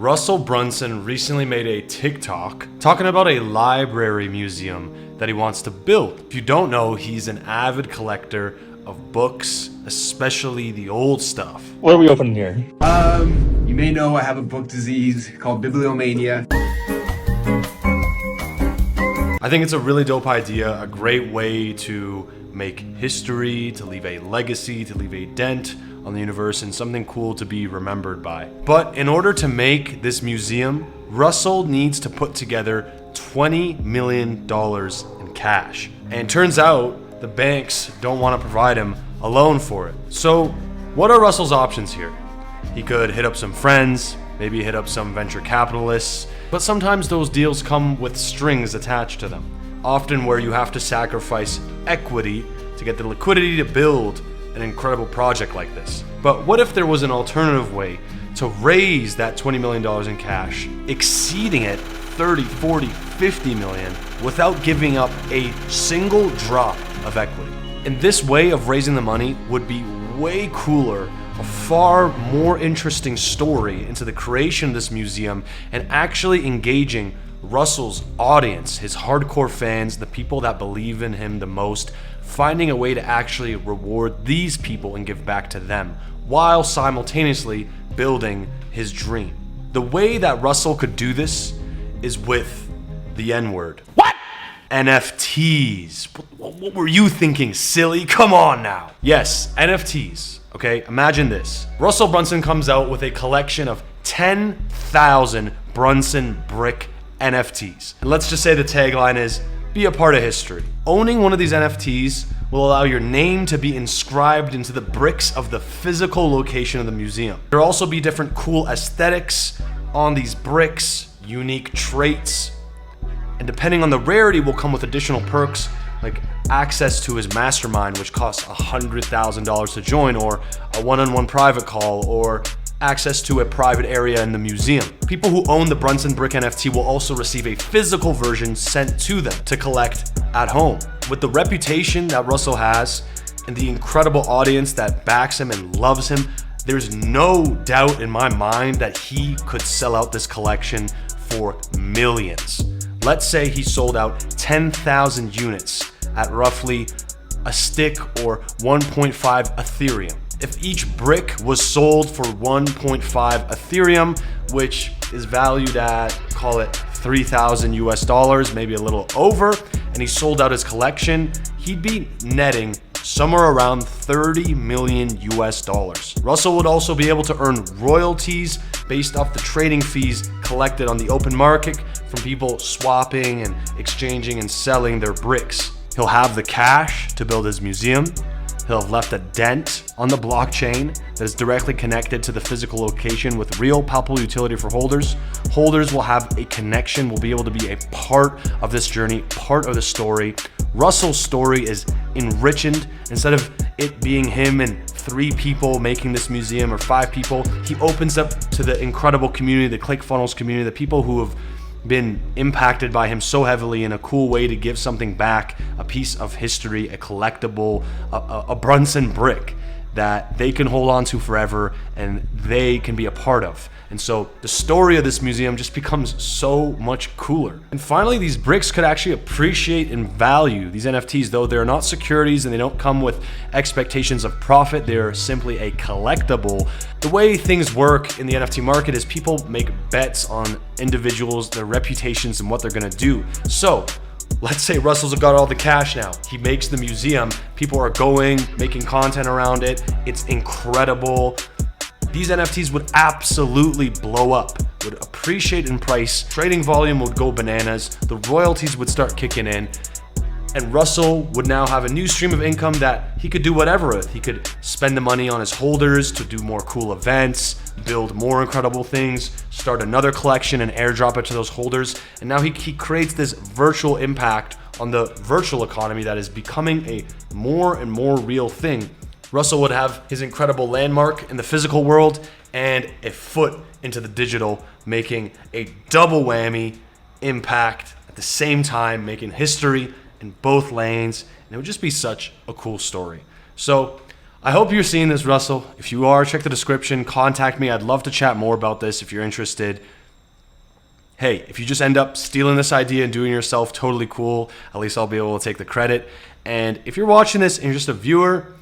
Russell Brunson recently made a TikTok talking about a library museum that he wants to build. If you don't know, he's an avid collector of books, especially the old stuff. What are we opening here? You may know I have a book disease called bibliomania. I think it's a really dope idea, a great way to make history, to leave a legacy, to leave a dent on the universe, and something cool to be remembered by. But in order to make this museum, Russell needs to put together $20 million in cash. And it turns out the banks don't want to provide him a loan for it. So what are Russell's options here? He could hit up some friends, maybe hit up some venture capitalists, but sometimes those deals come with strings attached to them, often where you have to sacrifice equity to get the liquidity to build an incredible project like this. But what if there was an alternative way to raise that $20 million in cash, exceeding it 30, 40, 50 million without giving up a single drop of equity? And this way of raising the money would be way cooler, a far more interesting story into the creation of this museum and actually engaging Russell's audience, his hardcore fans, the people that believe in him the most, finding a way to actually reward these people and give back to them while simultaneously building his dream. The way that Russell could do this is with the N-word. What? NFTs. What were you thinking, silly? Come on now. Yes, NFTs. Okay, imagine this. Russell Brunson comes out with a collection of 10,000 Brunson brick NFTs. And let's just say the tagline is, be a part of history. Owning one of these NFTs will allow your name to be inscribed into the bricks of the physical location of the museum. There will also be different cool aesthetics on these bricks, unique traits, and depending on the rarity will come with additional perks like access to his mastermind, which costs $100,000 to join, or a one-on-one private call, or access to a private area in the museum. People who own the Brunson Brick NFT will also receive a physical version sent to them to collect at home. With the reputation that Russell has and the incredible audience that backs him and loves him, there's no doubt in my mind that he could sell out this collection for millions. Let's say he sold out 10,000 units at roughly a stick or 1.5 Ethereum. If each brick was sold for 1.5 Ethereum, which is valued at, call it 3,000 US dollars, maybe a little over, and he sold out his collection, he'd be netting somewhere around 30 million US dollars. Russell would also be able to earn royalties based off the trading fees collected on the open market from people swapping and exchanging and selling their bricks. He'll have the cash to build his museum. He'll have left a dent on the blockchain that is directly connected to the physical location with real palpable utility for holders. Holders will have a connection, will be able to be a part of this journey, part of the story. Russell's story is enriched. Instead of it being him and 3 people making this museum or 5 people, he opens up to the incredible community, the ClickFunnels community, the people who have been impacted by him so heavily in a cool way to give something back, a piece of history, a collectible, a Brunson brick that they can hold on to forever and they can be a part of. And so the story of this museum just becomes so much cooler. And finally, these bricks could actually appreciate in value. These NFTs, though they're not securities and they don't come with expectations of profit, they're simply a collectible. The way things work in the NFT market is people make bets on individuals, their reputations, and what they're gonna do. So let's say Russell's got all the cash now. He makes the museum. People are going, making content around it. It's incredible. These NFTs would absolutely blow up, would appreciate in price. Trading volume would go bananas. The royalties would start kicking in. And Russell would now have a new stream of income that he could do whatever with. He could spend the money on his holders to do more cool events, build more incredible things, start another collection and airdrop it to those holders. And now he creates this virtual impact on the virtual economy that is becoming a more and more real thing. Russell would have his incredible landmark in the physical world and a foot into the digital, making a double whammy impact at the same time, making history in both lanes. And it would just be such a cool story. So I hope you're seeing this, Russell. If you are, check the description, contact me. I'd love to chat more about this if you're interested. Hey, if you just end up stealing this idea and doing it yourself, totally cool. At least I'll be able to take the credit. And if you're watching this and you're just a viewer,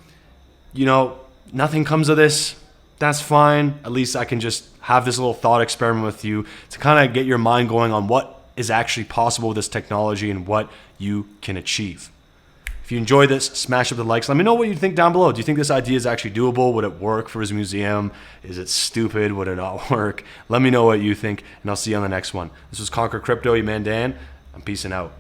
you know, nothing comes of this, that's fine. At least I can just have this little thought experiment with you to kind of get your mind going on what is actually possible with this technology and what you can achieve. If you enjoy this, smash up the likes. Let me know what you think down below. Do you think this idea is actually doable? Would it work for his museum? Is it stupid? Would it not work? Let me know what you think, and I'll see you on the next one. This was Conquer Crypto, your man Dan. I'm peacing out.